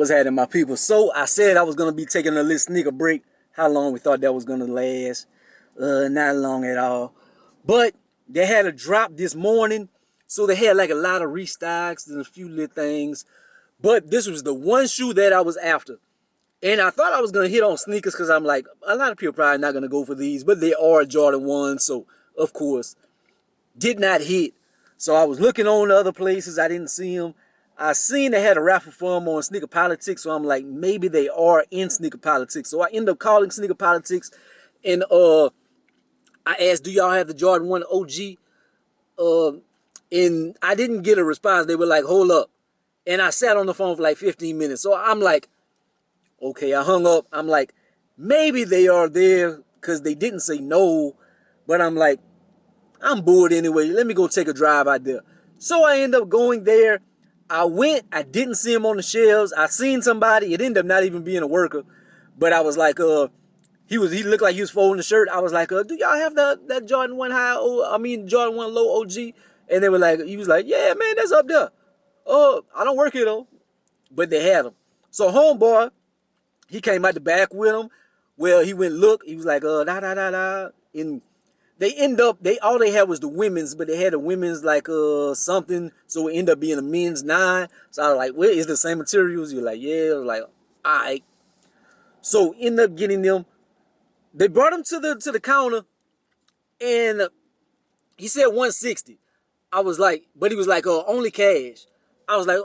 What's happening, my people? So I said I was gonna be taking a little sneaker break. How long we thought that was gonna last? Not long at all. But they had a drop this morning, so they had like a lot of restocks and a few little things. But this was the one shoe that I was after. And I thought I was gonna hit on sneakers because I'm like, a lot of people probably not gonna go for these, but they are Jordan 1, so of course, did not hit. So I was looking on other places, I didn't see them. I seen they had a raffle for them on Sneaker Politics, so I'm like, maybe they are in Sneaker Politics. So I end up calling Sneaker Politics, and I asked, do y'all have the Jordan 1 OG? And I didn't get a response. They were like, hold up. And I sat on the phone for like 15 minutes. So I'm like, okay, I hung up. I'm like, maybe they are there because they didn't say no. But I'm like, I'm bored anyway. Let me go take a drive out there. So I end up going there. I went. I didn't see him on the shelves. I seen somebody. It ended up not even being a worker. But I was like, he looked like he was folding the shirt. I was like, do y'all have that Jordan 1 Jordan 1 low OG? And they were like, he was like, yeah, man, that's up there. I don't work here though. But they had him. So homeboy, he came out the back with him. Well, he went look. He was like, and they end up, all they had was the women's, but they had the women's like something, so it ended up being a men's 9. So I was like, well, is the same materials? You're like, yeah. I was like, all right. So end up getting them. They brought him to the counter, and he said 160. I was like, but he was like, only cash. I was like,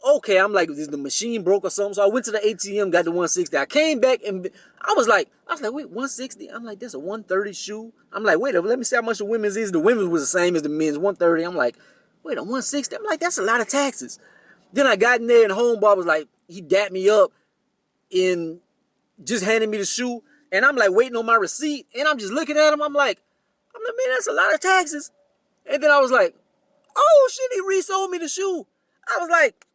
okay. I'm like, is the machine broke or something? So I went to the ATM, got the 160. I came back and I was like, wait, 160? I'm like, that's a 130 shoe. I'm like, wait, let me see how much the women's is. The women's was the same as the men's, 130. I'm like, wait, a 160? I'm like, that's a lot of taxes. Then I got in there and homeboy was like, he dapped me up and just handed me the shoe. And I'm like waiting on my receipt. And I'm just looking at him. I'm like, man, that's a lot of taxes. And then I was like, oh shit, he resold me the shoe. I was like,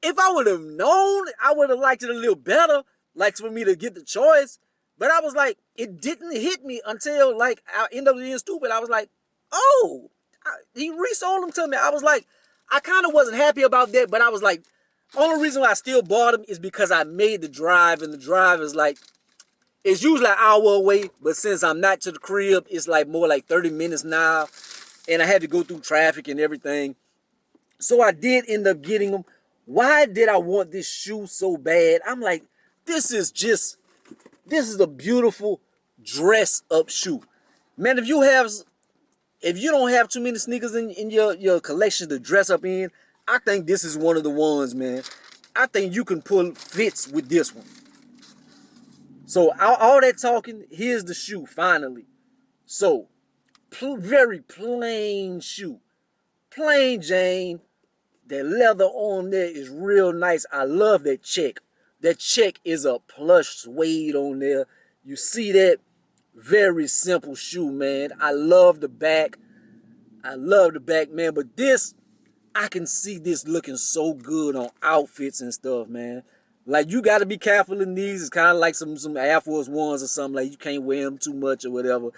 if I would have known, I would have liked it a little better, like for me to get the choice. But I was like, it didn't hit me until like I ended up being stupid. I was like, oh, he resold them to me. I was like, I kind of wasn't happy about that, but I was like, only reason why I still bought them is because I made the drive, and the drive is like, it's usually an hour away, but since I'm not to the crib, it's like more like 30 minutes now, and I had to go through traffic and everything. So I did end up getting them. Why did I want this shoe so bad? I'm like, this is a beautiful dress up shoe. Man, if you don't have too many sneakers in your collection to dress up in, I think this is one of the ones, man. I think you can pull fits with this one. So all that talking, here's the shoe finally. So, very plain shoe. Plain Jane. That leather on there is real nice. I love that check. That check is a plush suede on there. You see that? Very simple shoe, man. I love the back. I love the back, man. But this, I can see this looking so good on outfits and stuff, man. Like, you got to be careful in these. It's kind of like some Air Force Ones or something. Like, you can't wear them too much or whatever.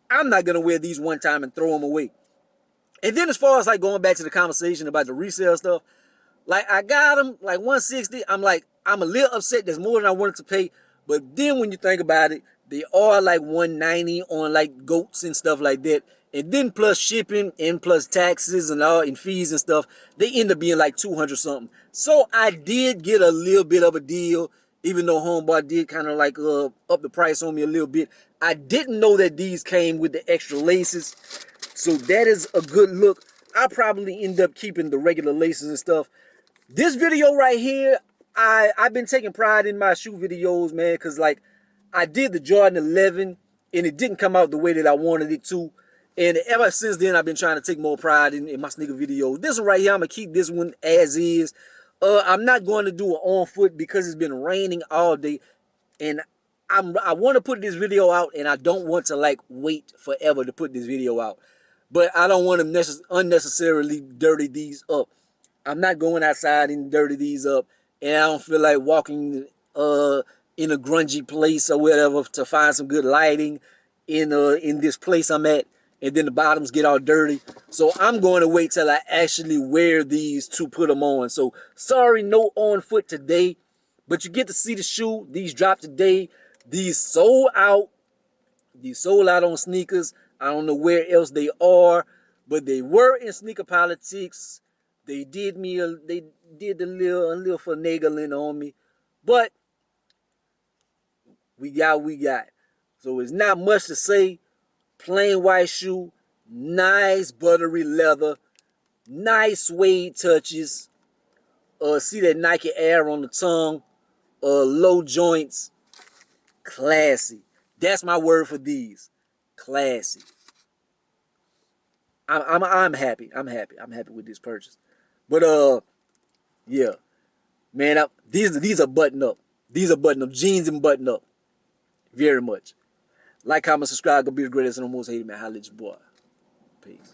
I'm not going to wear these one time and throw them away. And then as far as like going back to the conversation about the resale stuff, like I got them like 160. I'm like, I'm a little upset. There's more than I wanted to pay. But then when you think about it, they are like 190 on like goats and stuff like that. And then plus shipping and plus taxes and all and fees and stuff, they end up being like 200 something. So I did get a little bit of a deal, even though homeboy did kind of like up the price on me a little bit. I didn't know that these came with the extra laces. So that is a good look. I probably end up keeping the regular laces and stuff. This video right here, I've been taking pride in my shoe videos, man, because like I did the Jordan 11 and it didn't come out the way that I wanted it to. And ever since then, I've been trying to take more pride in my sneaker videos. This one right here, I'm going to keep this one as is. I'm not going to do it on foot because it's been raining all day. And I want to put this video out, and I don't want to like wait forever to put this video out. But I don't want to unnecessarily dirty these up. I'm not going outside and dirty these up. And I don't feel like walking in a grungy place or whatever to find some good lighting in this place I'm at. and then the bottoms get all dirty. So I'm going to wait till I actually wear these to put them on. So sorry, no on foot today, but you get to see the shoe. These dropped today. These sold out. These sold out on sneakers. I don't know where else they are, but they were in Sneaker Politics. They did a little finagling on me, but we got what we got. So it's not much to say. Plain white shoe, nice buttery leather, nice suede touches. See that Nike Air on the tongue. Low joints, classy. That's my word for these, classy. I'm happy. I'm happy with this purchase. But yeah, man, these are button up. These are button up jeans and button up. Very much. Like, comment, subscribe. Gonna be the greatest and the most hated man. Holla at your boy. Peace.